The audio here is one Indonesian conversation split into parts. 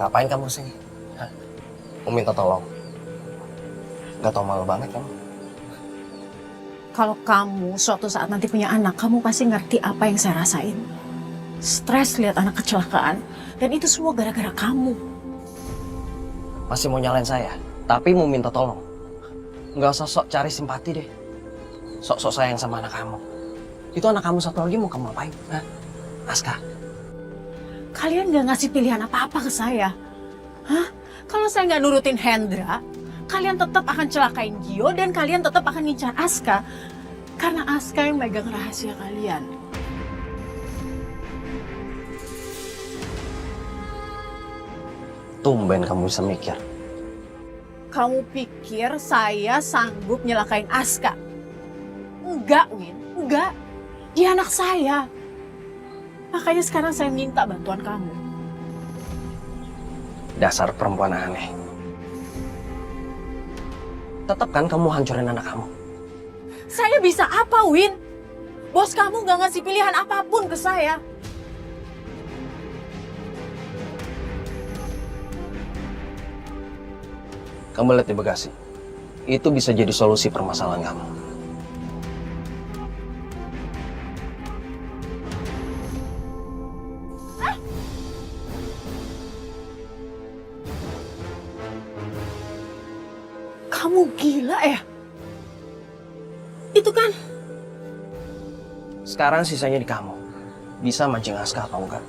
Ngapain kamu sini? Hah? Mau minta tolong? Gak tau malu banget kamu. Kalau kamu suatu saat nanti punya anak, kamu pasti ngerti apa yang saya rasain. Stres lihat anak kecelakaan, dan itu semua gara-gara kamu. Masih mau nyalain saya, tapi mau minta tolong. Nggak usah sok cari simpati deh. Sok-sok sayang sama anak kamu. Itu anak kamu satu lagi mau kamu apain? Hah? Aska. Kalian gak ngasih pilihan apa-apa ke saya. Hah? Kalau saya nggak nurutin Hendra, kalian tetap akan celakain Gio dan kalian tetap akan ngincar Aska. Karena Aska yang megang rahasia kalian. Tumben kamu bisa mikir. Kamu pikir saya sanggup nyelakain Aska? Enggak, Win. Enggak. Dia anak saya. Makanya sekarang saya minta bantuan kamu. Dasar perempuan aneh. Tetap kan kamu hancurin anak kamu? Saya bisa apa, Win? Bos kamu gak ngasih pilihan apapun ke saya. Kamu lihat di bagasi. Itu bisa jadi solusi permasalahan kamu. Kamu gila ya? Itu kan... Sekarang sisanya di kamu. Bisa mancing Aska atau enggak?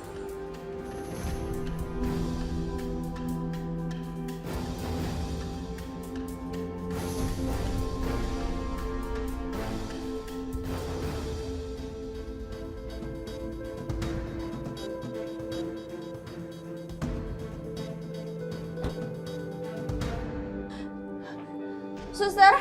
Suster,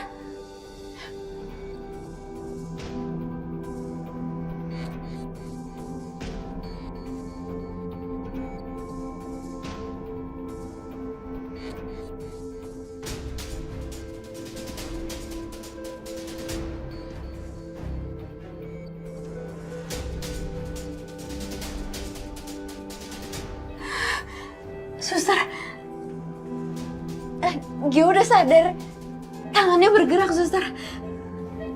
suster, Gio udah sadar. Tangannya bergerak, suster.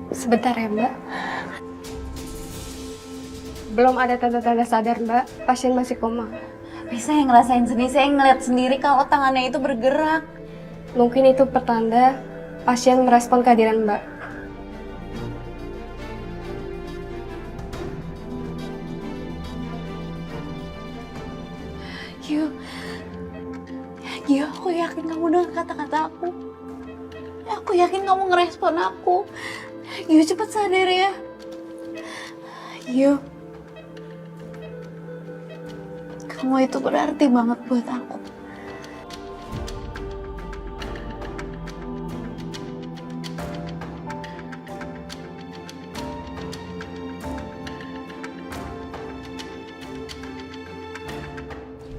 Sebentar ya, Mbak. Belum ada tanda-tanda sadar, Mbak. Pasien masih koma. Bisa yang ngerasain sendiri, saya ngeliat sendiri kalau tangannya itu bergerak. Mungkin itu pertanda pasien merespon kehadiran Mbak. Gio, aku yakin kamu dengar kata-kata aku. Aku yakin kamu ngerespon aku. Gio, cepet sadar ya. Gio, kamu itu berarti banget buat aku.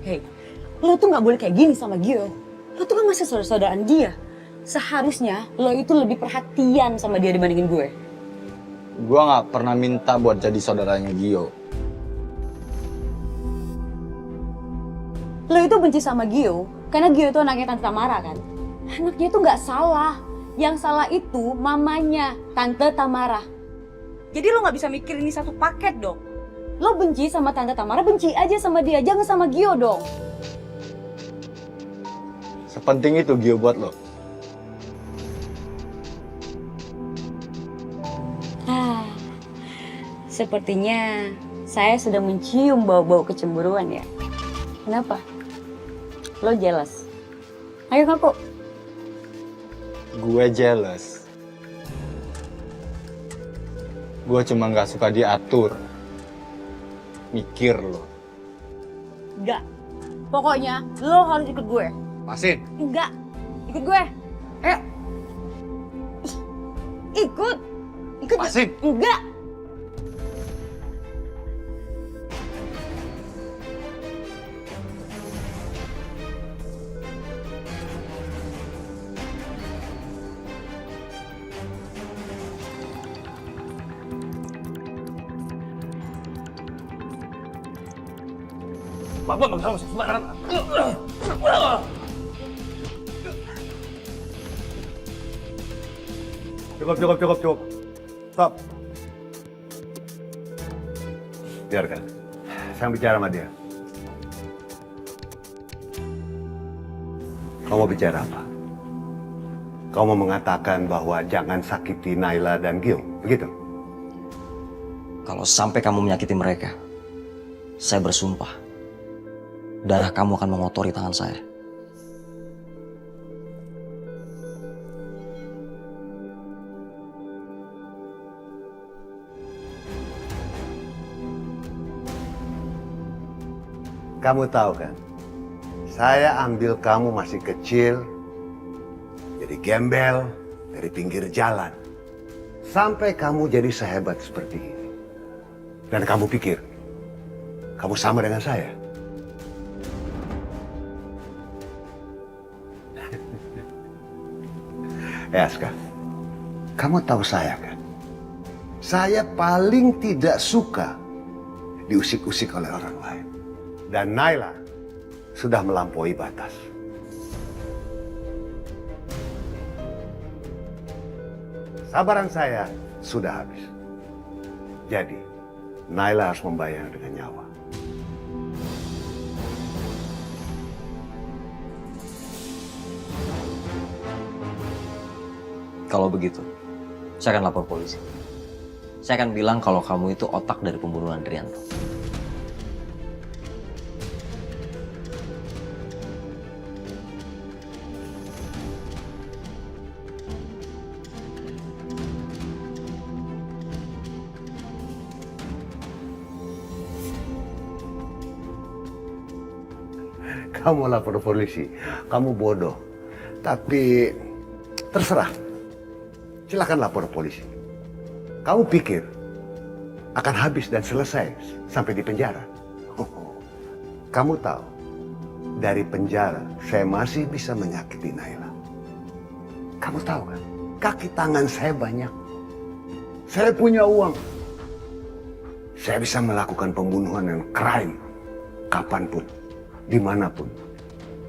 Hei, lo tuh gak boleh kayak gini sama Gio. Lo tuh kan masih saudara-saudaraan dia. Seharusnya lo itu lebih perhatian sama dia dibandingin gue. Gue gak pernah minta buat jadi saudaranya Gio. Lo itu benci sama Gio karena Gio itu anaknya Tante Tamara kan? Anaknya itu gak salah. Yang salah itu mamanya, Tante Tamara. Jadi lo gak bisa mikir ini satu paket dong. Lo benci sama Tante Tamara, benci aja sama dia. Jangan sama Gio dong. Sepenting itu Gio buat lo. Sepertinya saya sudah mencium bau-bau kecemburuan ya. Kenapa? Lo jealous? Ayo ngaku. Gue jealous. Gue cuma gak suka diatur. Mikir lo. Enggak. Pokoknya lo harus ikut gue. Pasin. Enggak. Ikut gue. Ayo. Ikut. Ikut. Pasin. Enggak. Bapak nggak bisa masuk sembarangan. Cukup. Stop. Biarkan. Saya bicara sama dia. Kau mau bicara apa? Kau mau mengatakan bahwa jangan sakiti Naila dan Gio, begitu? Kalau sampai kamu menyakiti mereka, saya bersumpah, darah kamu akan mengotori tangan saya. Kamu tahu kan, saya ambil kamu masih kecil, jadi gembel dari pinggir jalan, sampai kamu jadi sehebat seperti ini. Dan kamu pikir, kamu sama dengan saya? Aska, kamu tahu saya kan? Saya paling tidak suka diusik-usik oleh orang lain. Dan Naila sudah melampaui batas. Sabaran saya sudah habis. Jadi, Naila harus membayar dengan nyawa. Kalau begitu, saya akan lapor polisi. Saya akan bilang kalau kamu itu otak dari pembunuhan Drianto. Kamu lapor polisi, kamu bodoh. Tapi terserah, silakan lapor polisi. Kamu pikir akan habis dan selesai sampai di penjara? Kamu tahu, dari penjara saya masih bisa menyakiti Naila. Kamu tahu kan, kaki tangan saya banyak. Saya punya uang. Saya bisa melakukan pembunuhan dan crime kapanpun, dimanapun,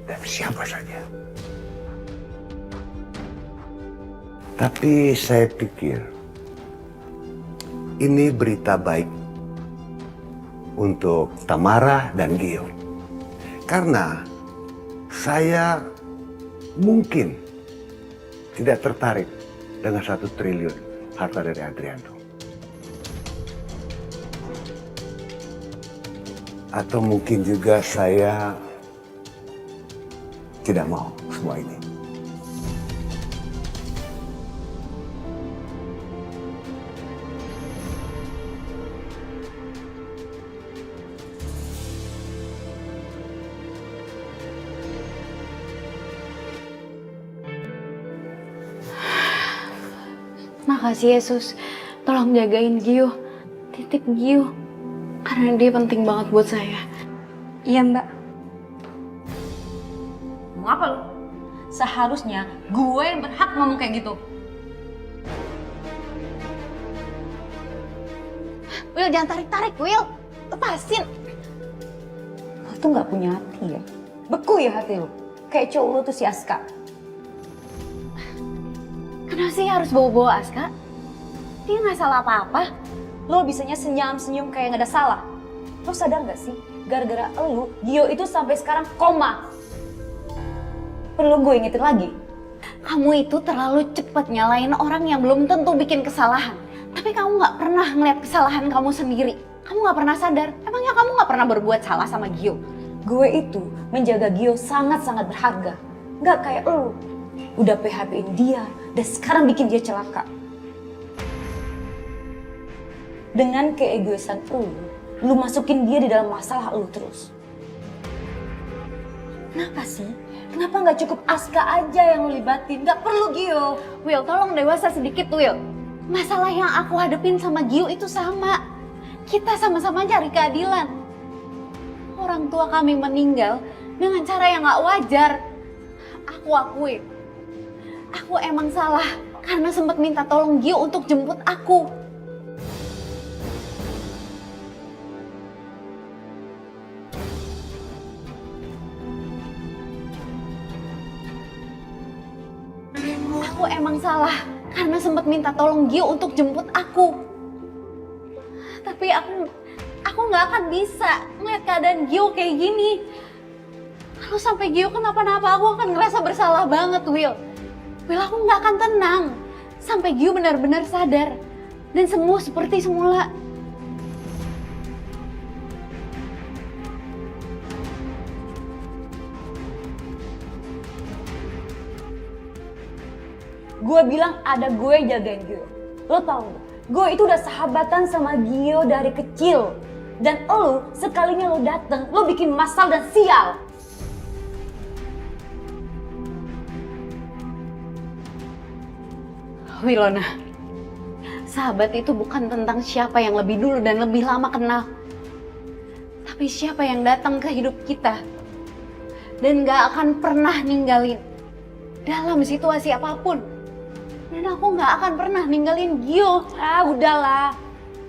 dan siapa saja. Tapi saya pikir ini berita baik untuk Tamara dan Gio. Karena saya mungkin tidak tertarik dengan 1 triliun harta dari Adrianto. Atau mungkin juga saya tidak mau semua ini. Makasih Yesus, tolong jagain Gio, titip Gio, karena dia penting banget buat saya. Iya mbak. Mau apa lu? Seharusnya gue yang berhak ngomong kayak gitu. Will, jangan tarik-tarik, Will. Lepasin. Lo tuh gak punya hati ya? Beku ya hati lo? Kayak cowok lo tuh si Aska. Kenapa sih harus bawa-bawa Aska? Dia nggak salah apa-apa. Lo bisanya senyum-senyum kayak gak ada salah. Lo sadar gak sih? Gara-gara lo, Gio itu sampai sekarang koma. Perlu gue ingetin lagi? Kamu itu terlalu cepat nyalain orang yang belum tentu bikin kesalahan. Tapi kamu nggak pernah ngeliat kesalahan kamu sendiri. Kamu nggak pernah sadar. Emangnya kamu nggak pernah berbuat salah sama Gio? Gue itu menjaga Gio sangat-sangat berharga. Gak kayak lo. Udah PHP-in dia, dan sekarang bikin dia celaka. Dengan keegoisan lu masukin dia di dalam masalah lu terus. Kenapa sih? Kenapa nggak cukup Aska aja yang lu libatin? Nggak perlu Gio. Will, tolong dewasa sedikit, Will. Masalah yang aku hadepin sama Gio itu sama. Kita sama-sama cari keadilan. Orang tua kami meninggal dengan cara yang nggak wajar. Aku akui, aku emang salah karena sempat minta tolong Gio untuk jemput aku. Aku emang salah karena sempat minta tolong Gio untuk jemput aku. Tapi aku nggak akan bisa ngeliat keadaan Gio kayak gini. Kalau sampai Gio kenapa-napa, aku akan ngerasa bersalah banget, Will. Will, aku nggak akan tenang sampai Gio benar-benar sadar dan semua seperti semula. Gue bilang ada gue yang jagain Gio. Lo tau gak? Gue itu udah sahabatan sama Gio dari kecil. Dan lo sekalinya lo dateng, lo bikin masal dan sial. Wilona, sahabat itu bukan tentang siapa yang lebih dulu dan lebih lama kenal. Tapi siapa yang datang ke hidup kita dan gak akan pernah ninggalin dalam situasi apapun. Dan aku gak akan pernah ninggalin Gio. Ah udahlah.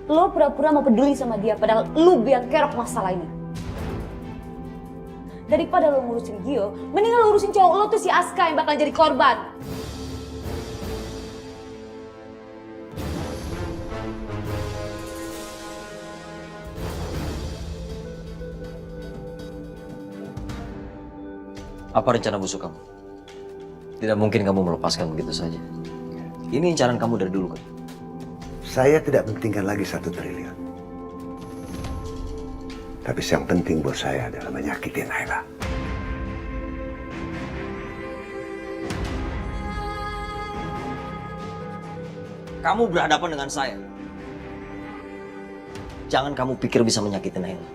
Lo pura-pura mau peduli sama dia padahal lo biang kerok masalah ini. Daripada lo ngurusin Gio, mendingan lo urusin cowok lo tuh si Aska yang bakal jadi korban. Apa rencana busuk kamu? Tidak mungkin kamu melepaskan begitu saja. Ini incaran kamu dari dulu kan? Saya tidak pentingkan lagi 1 triliun. Tapi yang penting buat saya adalah menyakiti Naila. Kamu berhadapan dengan saya. Jangan kamu pikir bisa menyakiti Naila.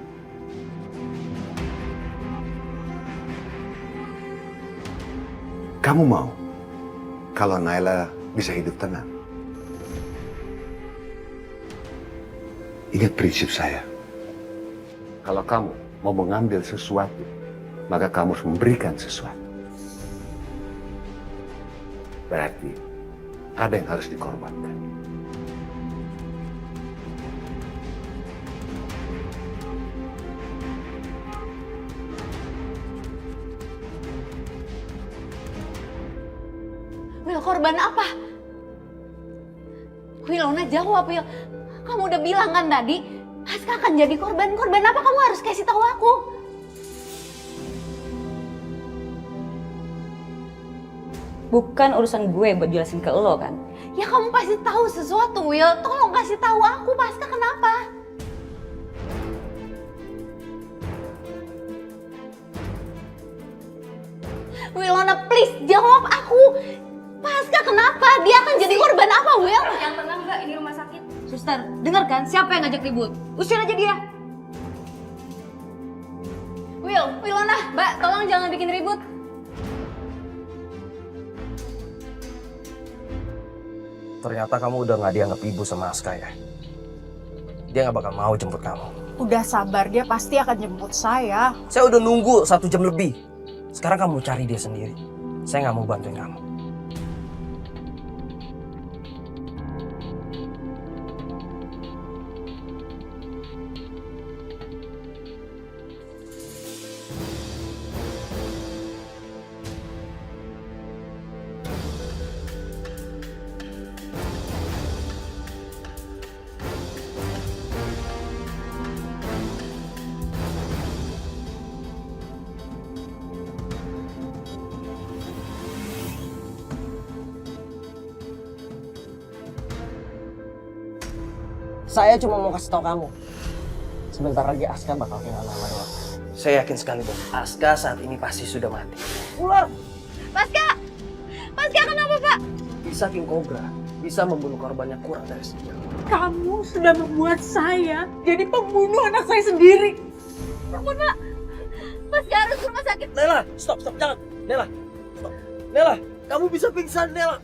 Kamu mau kalau Naila bisa hidup tenang? Ingat prinsip saya. Kalau kamu mau mengambil sesuatu, maka kamu harus memberikan sesuatu. Berarti ada yang harus dikorbankan. Will, korban apa? Wilona, jawab, Will. Kamu udah bilang kan tadi, Aska akan jadi korban. Korban apa kamu harus kasih tahu aku? Bukan urusan gue buat jelasin ke lo kan. Ya kamu pasti tahu sesuatu, Will. Tolong kasih tahu aku, Aska kenapa? Wilona, please jawab aku. Aska kenapa? Dia akan jadi korban apa, Will? Yang tenang Mbak, ini rumah sakit. Suster, denger kan siapa yang ngajak ribut? Usir aja dia. Wilona, Mbak, tolong jangan bikin ribut. Ternyata kamu udah gak dianggap ibu sama Aska ya? Dia gak bakal mau jemput kamu. Udah sabar, dia pasti akan jemput saya. Saya udah nunggu 1 jam lebih. Sekarang kamu cari dia sendiri. Saya gak mau bantuin kamu. Saya cuma mau kasih tahu kamu. Sebentar lagi Aska bakal kehilangan Naila. Saya yakin sekali, Bos. Aska saat ini pasti sudah mati. Ular! Paska! Paska, kenapa, Pak? Bisa King Cobra. Bisa membunuh korbannya kurang dari sejam. Kamu sudah membuat saya jadi pembunuh anak saya sendiri. Ampun, Pak. Paska harus ke rumah sakit. Nela, stop, jangan. Nela, stop. Nela, kamu bisa pingsan, Nela.